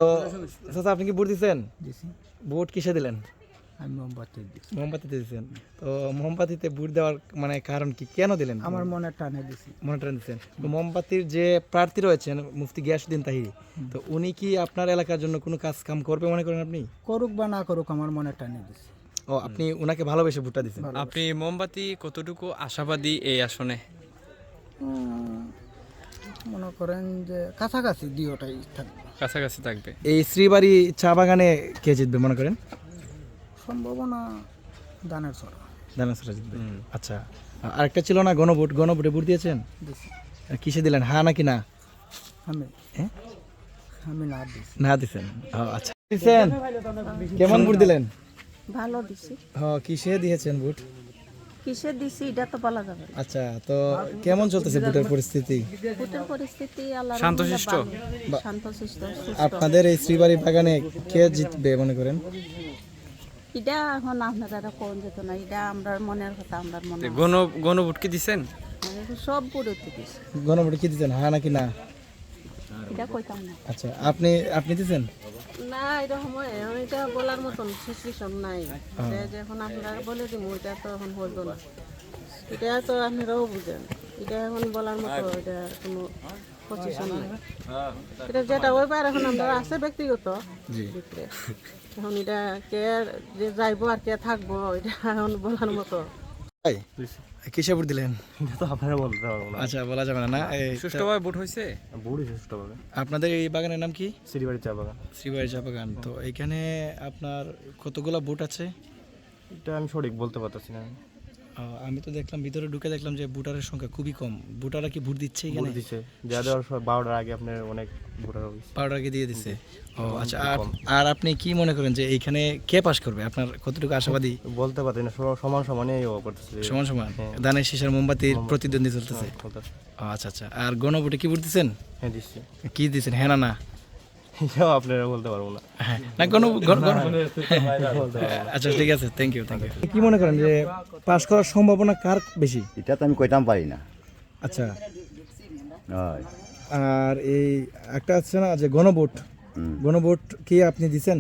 তো চাচা আপনি কি ভোট দিচ্ছেন? দিছি। ভোট কিসে দিলেন? আমি মোমবাতি দিছি। মোমবাতিতে দিচ্ছেন। তো মোমবাতিতে ভোট দেওয়ার মানে কারণ কি, কেন দিলেন? আমার মনে টানে দিছি। মনিটর দিচ্ছেন। তো মোমবাতির যে প্রার্থী রয়েছেন মুফতি গিয়াসউদ্দিন তাহিরি, তো উনি কি আপনার এলাকার জন্য কোনো কাজ কাম করবে মনে করেন আপনি? করুক বা না করুক আমার মনে টানে দিছি। ও, আপনি উনাকে ভালোবেসে ভোটটা দিচ্ছেন। আপনি মোমবাতি কতটুকু আশাবাদী এই আসনে? মনে করেন যে কাছাকাছি দুইটাই থাকবে। কাছাকাছি থাকবে। এই শ্রীবাড়ি চা বাগানে কে জিতবে মনে করেন? সম্ভাবনা দানের ছড়া দানাসরা জিতবে। আচ্ছা, আরেকটা ছিল না গণভোট, গণভোটে ভোট দিয়েছেন? দিছি। কিসে দিলেন, হ্যাঁ নাকি না? আমি হ্যাঁ? আমি না দিছি। না দিছেন। ও আচ্ছা, দিছেন। কেমন ভোট দিলেন? ভালো দিছি। কিসে দিয়েছেন ভোট? কিসে দিছি এটা তো বলা যাবে না। আচ্ছা, তো কেমন চলতেছে ভোটের পরিস্থিতি? ভোটের পরিস্থিতি আল্লাহর শান্তশিষ্ট? রহমতে ভালো। শান্তশিষ্ট সুস্থ। আপনাদের এই শ্রীবাড়ি বাগানে কে জিতবে মনে করেন? এটা এখন আপনারা কোন যেত না, এটা আমরা মনের কথা, আমরা মনে হয়। গণভোট কি দিছেন? সব পুরো দিছি। গণভোটে কি দিচ্ছেন, হ্যাঁ নাকি না? এটা কইতাম না। আচ্ছা, আপনি আপনি দিচ্ছেন? না, এরকম এটা বলার মতন সিচুয়েশন নাই। যখন আপনারা বলে দিব এটা তো এখন হইতো না। এটা তো আপনারাও বুঝেন, এটা এখন বলার মতো এটা কোনো পজিশন নাই। এটা যেটা ওইবার এখন আমরা আছে ব্যক্তিগত ভিতরে। এখন এটা কে যে যাইবো আর কে থাকবো এটা এখন বলার মতো। ভাই, কিসে ভোট দিলেন? এটা তো আপনারা বলতে পারবো না। আচ্ছা, বলা যাবে না না? সুষ্ঠুভাবে ভোট হয়েছে? বুড়ি সুস্থ পাবে আপনাদের এই বাগানের নাম কি? শ্রীবাড়ি চা বাগান। শ্রীবাড়ি চা বাগান। তো এখানে আপনার কতগুলা ভোট আছে? এটা আমি সঠিক বলতে পারতেছি না। আমি তো দেখলাম, ভিতরে ঢুকে দেখলাম যে ভোটারের সংখ্যা খুবই কম। ভোটাররা কি ভোট দিচ্ছে এখানে? ভোট দিছে যা দেওয়ার 12টার আগে আপনার অনেক ভোটার হয়েছে। পাউডারকে দিয়ে দিচ্ছে। ও আচ্ছা, আর আপনি কি মনে করেন যে এইখানে কে পাশ করবে? আপনার কতটুকু আশাবাদী? বলতে পারছি না, সমান সমানই ও করতেছে। সমান সমান হ্যাঁ। দানের শীষের মোমবাতির প্রতিদ্বন্দ্বী চলতেছে। বলতেছে। ও আচ্ছা আচ্ছা, আর গণভোটে কি ভোট দিচ্ছেন? হ্যাঁ দিচ্ছি। কি দিচ্ছেন, হ্যাঁ না না? এটাও আপনারা বলতে পারবো না। হ্যাঁ না, আচ্ছা ঠিক আছে, থ্যাংক ইউ থ্যাংক ইউ। কি মনে করেন যে পাশ করার সম্ভাবনা কার বেশি? এটা তো আমি কইতাম পারি না। আচ্ছা, হয়। আর এই একটা আছে না যে গণভোট, গণভোট কি আপনি দিছেন?